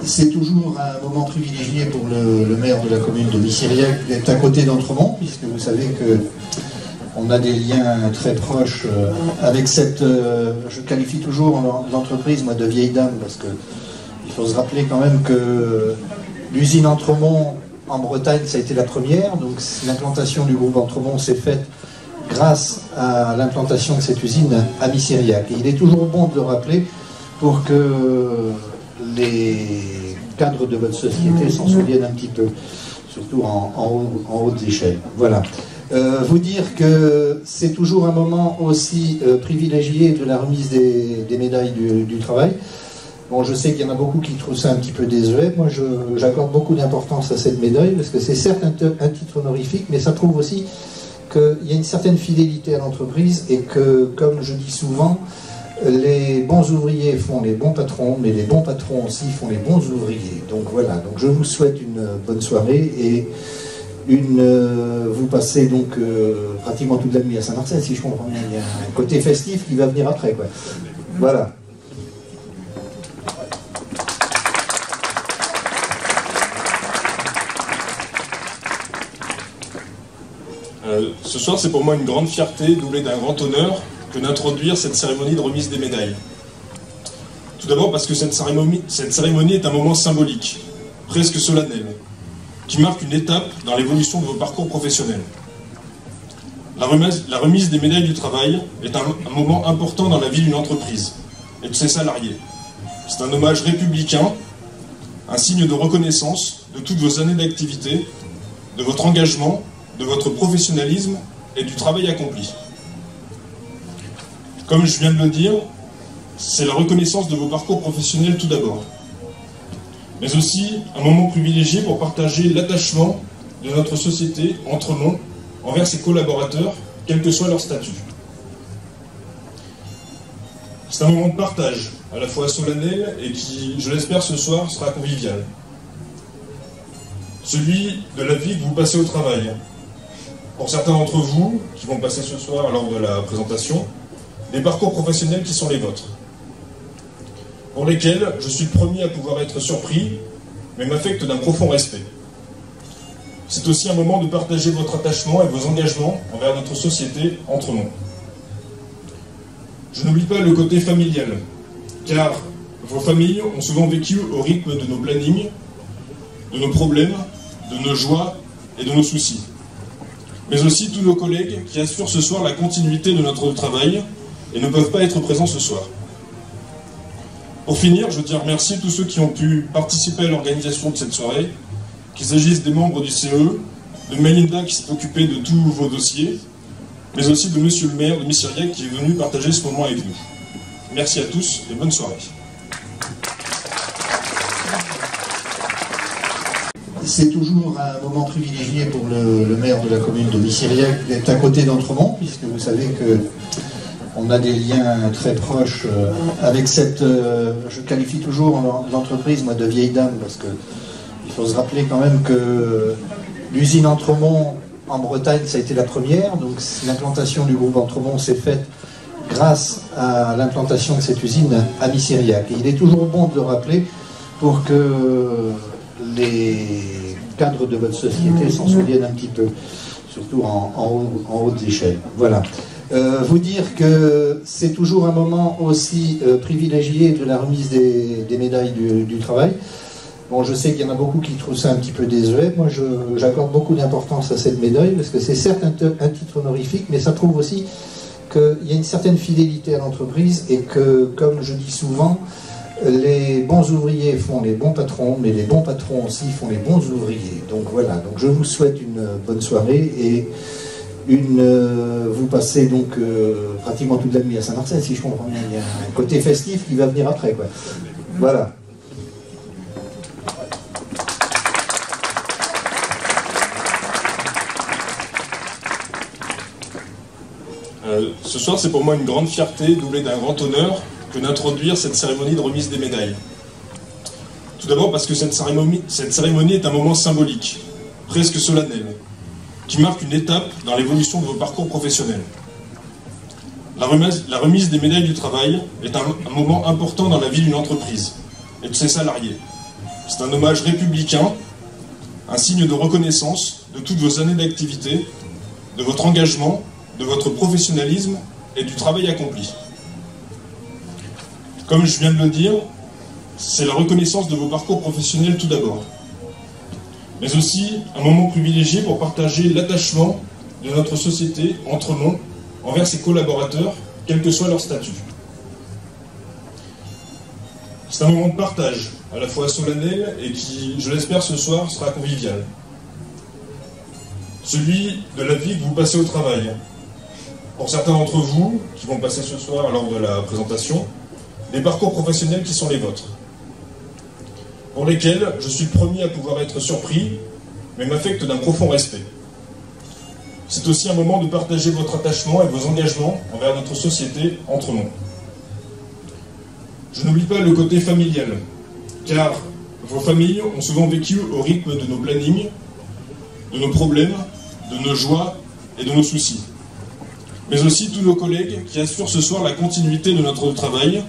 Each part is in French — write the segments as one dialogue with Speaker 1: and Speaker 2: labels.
Speaker 1: C'est toujours un moment privilégié pour le maire de la commune de Missiriac d'être à côté d'Entremont, puisque vous savez qu'on a des liens très proches avec cette... je qualifie toujours l'entreprise, moi, de vieille dame, parce qu'il faut se rappeler quand même que l'usine Entremont en Bretagne, ça a été la première, donc l'implantation du groupe Entremont s'est faite grâce à l'implantation de cette usine à Missiriac. Et il est toujours bon de le rappeler pour que les cadres de votre société s'en souviennent un petit peu, surtout en hautes échelles. Voilà. Vous dire que c'est toujours un moment aussi privilégié de la remise des médailles du travail. Bon, je sais qu'il y en a beaucoup qui trouvent ça un petit peu désuet. Moi, j'accorde beaucoup d'importance à cette médaille, parce que c'est certes un titre honorifique, mais ça prouve aussi qu'il y a une certaine fidélité à l'entreprise et que, comme je dis souvent, les bons ouvriers font les bons patrons, mais les bons patrons aussi font les bons ouvriers. Donc voilà, donc je vous souhaite une bonne soirée et vous passez donc pratiquement toute la nuit à Saint-Marcel, si je comprends bien. Il y a un côté festif qui va venir après, quoi. Voilà.
Speaker 2: Ce soir, c'est pour moi une grande fierté, doublée d'un grand honneur, que d'introduire cette cérémonie de remise des médailles. Tout d'abord parce que cette cérémonie est un moment symbolique, presque solennel, qui marque une étape dans l'évolution de vos parcours professionnels. La remise des médailles du travail est un moment important dans la vie d'une entreprise et de ses salariés. C'est un hommage républicain, un signe de reconnaissance de toutes vos années d'activité, de votre engagement, de votre professionnalisme et du travail accompli. Comme je viens de le dire, c'est la reconnaissance de vos parcours professionnels tout d'abord, mais aussi un moment privilégié pour partager l'attachement de notre société, Entremont, envers ses collaborateurs, quel que soit leur statut. C'est un moment de partage, à la fois solennel et qui, je l'espère ce soir, sera convivial. Celui de la vie que vous passez au travail. Pour certains d'entre vous, qui vont passer ce soir lors de la présentation, des parcours professionnels qui sont les vôtres, pour lesquels je suis le premier à pouvoir être surpris, mais m'affecte d'un profond respect. C'est aussi un moment de partager votre attachement et vos engagements envers notre société, Entremont. Je n'oublie pas le côté familial, car vos familles ont souvent vécu au rythme de nos plannings, de nos problèmes, de nos joies et de nos soucis. Mais aussi tous nos collègues qui assurent ce soir la continuité de notre travail et ne peuvent pas être présents ce soir. Pour finir, je tiens à remercier tous ceux qui ont pu participer à l'organisation de cette soirée, qu'il s'agisse des membres du CE, de Melinda qui s'est occupée de tous vos dossiers, mais aussi de Monsieur le maire de Missiriac qui est venu partager ce moment avec nous. Merci à tous et bonne soirée.
Speaker 1: C'est toujours un moment privilégié pour le maire de la commune de Missiriac d'être à côté d'Entremont, puisque vous savez qu'on a des liens très proches avec cette... je qualifie toujours l'entreprise, moi, de vieille dame, parce qu'il faut se rappeler quand même que l'usine Entremont en Bretagne, ça a été la première, donc l'implantation du groupe Entremont s'est faite grâce à l'implantation de cette usine à Missiriac. Et il est toujours bon de le rappeler pour que les cadres de votre société s'en souviennent un petit peu, surtout en hautes échelles. Voilà. Vous dire que c'est toujours un moment aussi privilégié de la remise des médailles du travail. Bon, je sais qu'il y en a beaucoup qui trouvent ça un petit peu désuet. Moi, j'accorde beaucoup d'importance à cette médaille, parce que c'est certes un titre honorifique, mais ça prouve aussi qu'il y a une certaine fidélité à l'entreprise et que, comme je dis souvent, les bons ouvriers font les bons patrons, mais les bons patrons aussi font les bons ouvriers. Donc voilà, donc je vous souhaite une bonne soirée et vous passez donc pratiquement toute la nuit à Saint-Marcel, si je comprends bien. Il y a un côté festif qui va venir après, quoi. Voilà.
Speaker 2: Ce soir, c'est pour moi une grande fierté, doublée d'un grand honneur, que d'introduire cette cérémonie de remise des médailles. Tout d'abord parce que cette cérémonie est un moment symbolique, presque solennel, qui marque une étape dans l'évolution de vos parcours professionnels. La remise des médailles du travail est un moment important dans la vie d'une entreprise et de ses salariés. C'est un hommage républicain, un signe de reconnaissance de toutes vos années d'activité, de votre engagement, de votre professionnalisme et du travail accompli. Comme je viens de le dire, c'est la reconnaissance de vos parcours professionnels tout d'abord, mais aussi un moment privilégié pour partager l'attachement de notre société, Entremont, envers ses collaborateurs, quel que soit leur statut. C'est un moment de partage, à la fois solennel et qui, je l'espère ce soir, sera convivial. Celui de la vie que vous passez au travail. Pour certains d'entre vous, qui vont passer ce soir lors de la présentation, des parcours professionnels qui sont les vôtres, pour lesquels je suis le premier à pouvoir être surpris, mais m'affecte d'un profond respect. C'est aussi un moment de partager votre attachement et vos engagements envers notre société, Entremont. Je n'oublie pas le côté familial, car vos familles ont souvent vécu au rythme de nos plannings, de nos problèmes, de nos joies et de nos soucis. Mais aussi tous nos collègues qui assurent ce soir la continuité de notre travail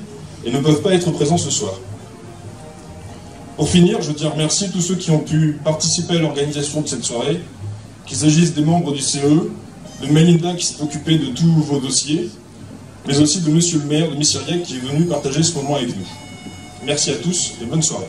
Speaker 2: et ne peuvent pas être présents ce soir. Pour finir, je tiens à remercier tous ceux qui ont pu participer à l'organisation de cette soirée, qu'il s'agisse des membres du CE, de Melinda qui s'est occupée de tous vos dossiers, mais aussi de Monsieur le maire de Missiriac qui est venu partager ce moment avec nous. Merci à tous et bonne soirée.